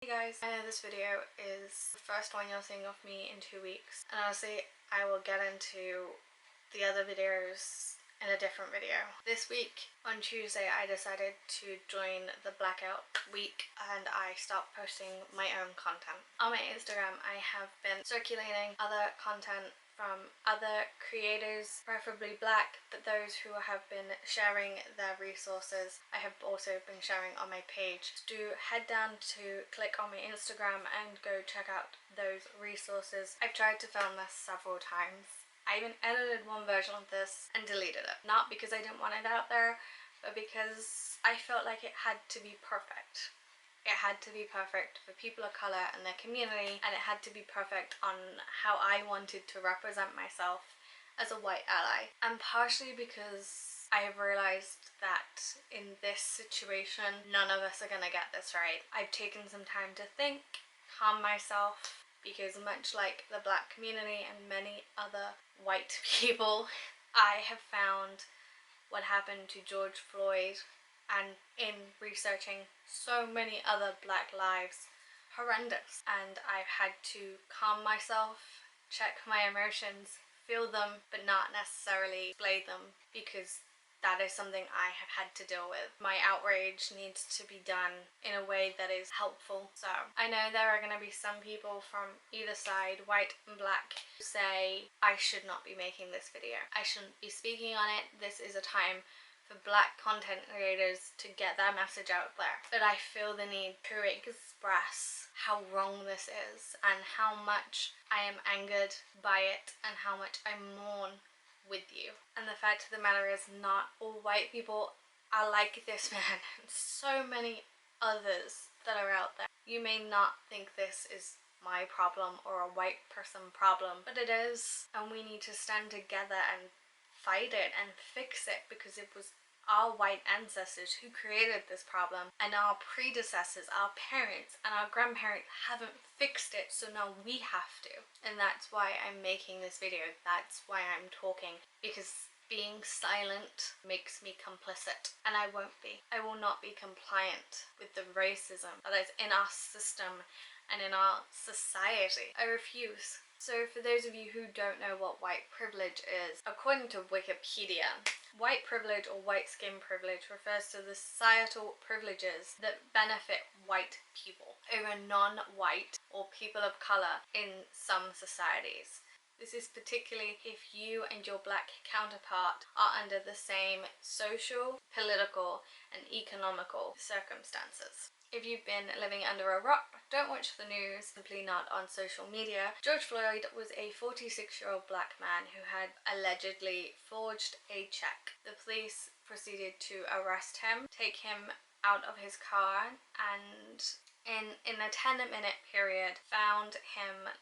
Hey guys, I know this video is the first one you're seeing of me in 2 weeks, and honestly I will get into the other videos in a different video. This week on Tuesday I decided to join the blackout week and I stopped posting my own content. On my Instagram I have been circulating other content from other creators, preferably black, but those who have been sharing their resources I have also been sharing on my page. Do head down to click on my Instagram and go check out those resources. I've tried to film this several times. I even edited one version of this and deleted it. Not because I didn't want it out there, but because I felt like it had to be perfect. It had to be perfect for people of colour and their community, and it had to be perfect on how I wanted to represent myself as a white ally. And partially because I have realised that in this situation none of us are gonna get this right. I've taken some time to think, calm myself, because much like the black community and many other white people, I have found what happened to George Floyd and in researching so many other black lives horrendous, and I've had to calm myself, check my emotions, feel them but not necessarily display them, because that is something I have had to deal with. My outrage needs to be done in a way that is helpful. So I know there are going to be some people from either side, white and black, who say I should not be making this video. I shouldn't be speaking on it. This is a time for black content creators to get their message out there. But I feel the need to express how wrong this is and how much I am angered by it and how much I mourn with you. And the fact of the matter is, not all white people are like this man and so many others that are out there. You may not think this is my problem or a white person problem, but it is, and we need to stand together and fight it and fix it, because it was our white ancestors who created this problem, and our predecessors, our parents and our grandparents haven't fixed it, so now we have to. And that's why I'm making this video, that's why I'm talking, because being silent makes me complicit, and I won't be. I will not be compliant with the racism that is in our system and in our society. I refuse. So for those of you who don't know what white privilege is, according to Wikipedia, white privilege or white skin privilege refers to the societal privileges that benefit white people over non-white or people of colour in some societies. This is particularly if you and your black counterpart are under the same social, political and economical circumstances. If you've been living under a rock, don't watch the news, simply not on social media. George Floyd was a 46-year-old black man who had allegedly forged a check. The police proceeded to arrest him, take him out of his car, and in a 10-minute period found him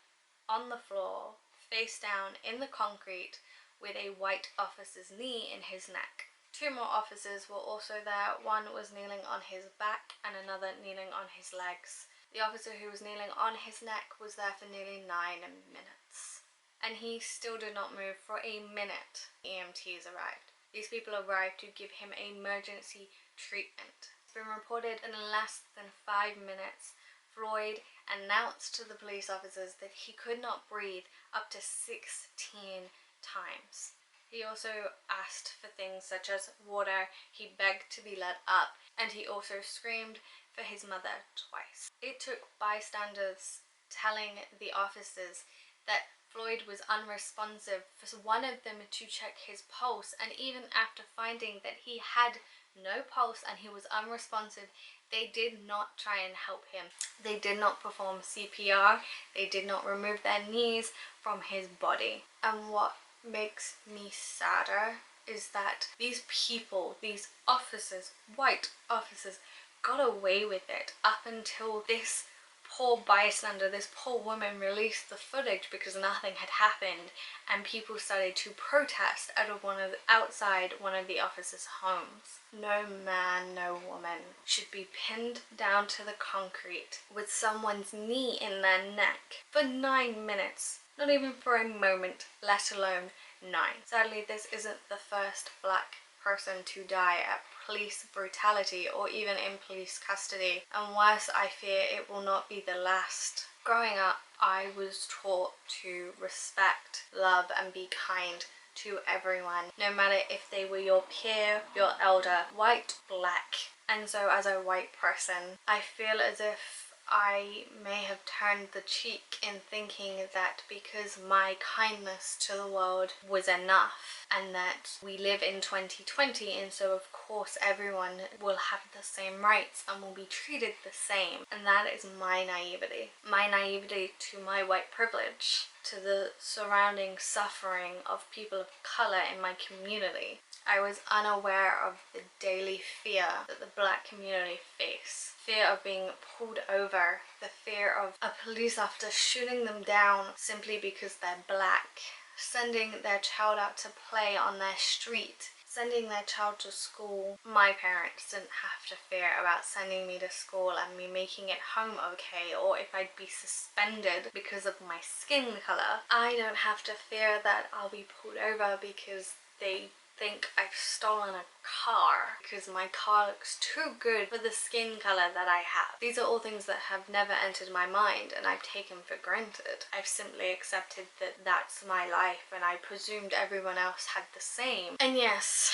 on the floor, face down in the concrete, with a white officer's knee in his neck. 2 more officers were also there. One was kneeling on his back and another kneeling on his legs. The officer who was kneeling on his neck was there for nearly 9 minutes. And he still did not move for a minute. EMTs arrived. These people arrived to give him emergency treatment. It's been reported in less than 5 minutes, Floyd announced to the police officers that he could not breathe up to 16 times. He also asked for things such as water, he begged to be let up, and he also screamed for his mother twice. It took bystanders telling the officers that Floyd was unresponsive for one of them to check his pulse, and even after finding that he had no pulse and he was unresponsive, they did not try and help him. They did not perform CPR, they did not remove their knees from his body. And what makes me sadder is that these people, these officers, white officers, got away with it up until this poor bystander, this poor woman released the footage because nothing had happened, and people started to protest outside one of the officers' homes. No man, no woman should be pinned down to the concrete with someone's knee in their neck for 9 minutes. Not even for a moment, let alone 9. Sadly, this isn't the first black person to die at police brutality or even in police custody, and worse, I fear it will not be the last. Growing up, I was taught to respect, love and be kind to everyone, no matter if they were your peer, your elder, white, black. And so as a white person, I feel as if I may have turned the cheek in thinking that because my kindness to the world was enough, and that we live in 2020 and so of course everyone will have the same rights and will be treated the same. And that is my naivety. My naivety to my white privilege, to the surrounding suffering of people of colour in my community. I was unaware of the daily fear that the black community face. Fear of being pulled over, the fear of a police officer shooting them down simply because they're black, sending their child out to play on their street, sending their child to school. My parents didn't have to fear about sending me to school and me making it home okay, or if I'd be suspended because of my skin colour. I don't have to fear that I'll be pulled over because they think I've stolen a car because my car looks too good for the skin color that I have. These are all things that have never entered my mind and I've taken for granted. I've simply accepted that that's my life and I presumed everyone else had the same. And yes,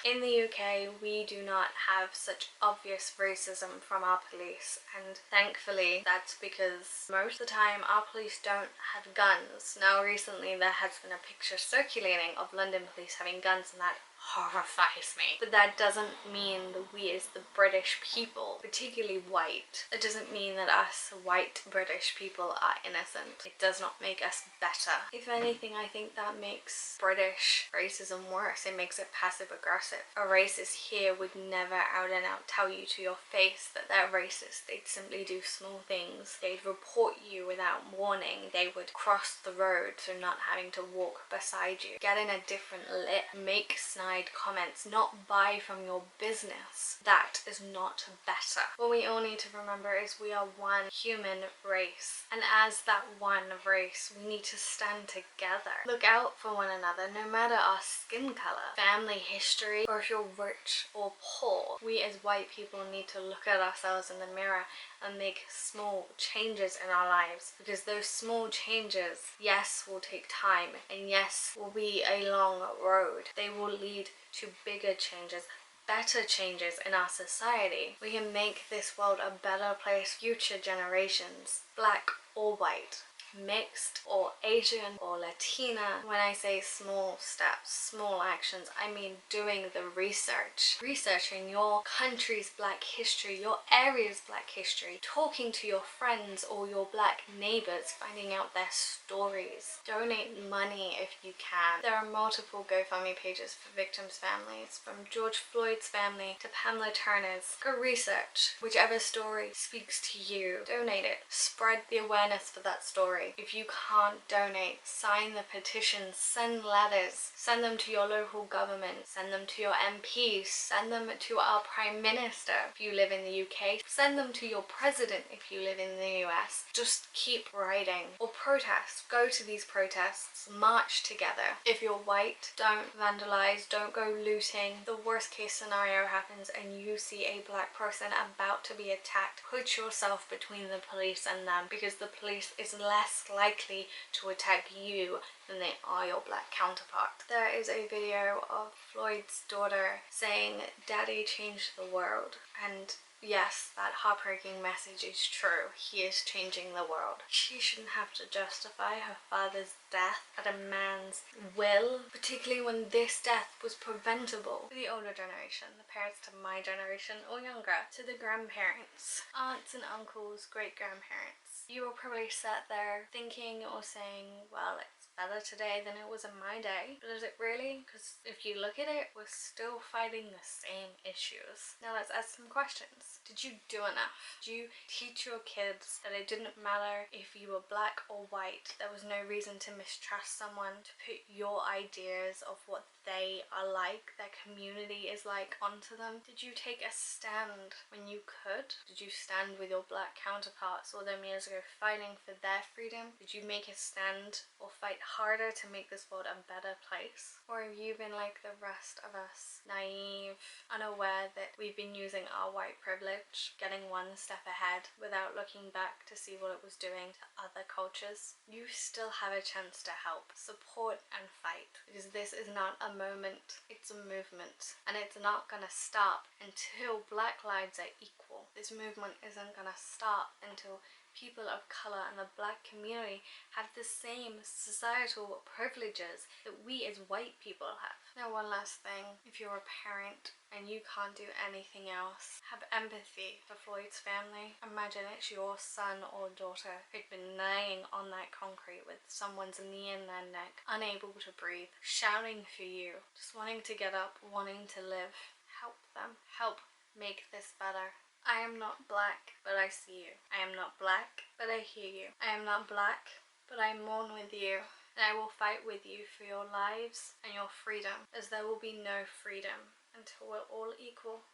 in the UK, we do not have such obvious racism from our police, and thankfully that's because most of the time our police don't have guns. Now recently there has been a picture circulating of London police having guns, and that horrifies me. But that doesn't mean that we as the British people, particularly white, it doesn't mean that us white British people are innocent. It does not make us better. If anything, I think that makes British racism worse. It makes it passive aggressive. A racist here would never out and out tell you to your face that they're racist. They'd simply do small things. They'd report you without warning. They would cross the road so not having to walk beside you. Get in a different lip. Make snide comments, not buy from your business. That is not better. What we all need to remember is we are one human race, and as that one race we need to stand together. Look out for one another no matter our skin color, family history, or if you're rich or poor. We as white people need to look at ourselves in the mirror and make small changes in our lives, because those small changes, yes, will take time, and yes, will be a long road. They will lead to bigger changes, better changes in our society. We can make this world a better place for future generations, black or white, mixed or Asian or Latina. When I say small steps, small actions, I mean doing the research. Researching your country's black history, your area's black history, talking to your friends or your black neighbors, finding out their stories. Donate money if you can. There are multiple GoFundMe pages for victims' families, from George Floyd's family to Pamela Turner's. Go research whichever story speaks to you. Donate it. Spread the awareness for that story. If you can't donate, sign the petitions, send letters, send them to your local government, send them to your MPs, send them to our Prime Minister if you live in the UK, send them to your president if you live in the US. Just keep writing. Or protest. Go to these protests, march together. If you're white, don't vandalize, don't go looting. The worst case scenario happens and you see a black person about to be attacked. Put yourself between the police and them, because the police is less likely to attack you than they are your black counterpart. There is a video of Floyd's daughter saying, "Daddy changed the world," and yes, that heartbreaking message is true. He is changing the world. She shouldn't have to justify her father's death at a man's will, particularly when this death was preventable. For the older generation, the parents to my generation or younger, to the grandparents, aunts and uncles, great-grandparents, you were probably sat there thinking or saying, well, it's better today than it was in my day. But is it really? Because if you look at it, we're still fighting the same issues. Now let's ask some questions. Did you do enough? Did you teach your kids that it didn't matter if you were black or white? There was no reason to mistrust someone, to put your ideas of what they are like, their community is like, onto them? Did you take a stand when you could? Did you stand with your black counterparts all them years ago fighting for their freedom? Did you make a stand or fight harder to make this world a better place? Or have you been like the rest of us, naive, unaware that we've been using our white privilege, getting one step ahead without looking back to see what it was doing to other cultures? You still have a chance to help, support and fight, because this is not a moment, it's a movement, and it's not gonna stop until Black lives are equal. This movement isn't gonna stop until people of colour and the Black community have the same societal privileges that we as white people have. Now, one last thing, if you're a parent and you can't do anything else, have empathy for Floyd's family. Imagine it's your son or daughter who'd been lying on that concrete with someone's knee in their neck, unable to breathe, shouting for you, just wanting to get up, wanting to live. Help them. Help make this better. I am not black, but I see you. I am not black, but I hear you. I am not black, but I mourn with you. And I will fight with you for your lives and your freedom, as there will be no freedom until we're all equal.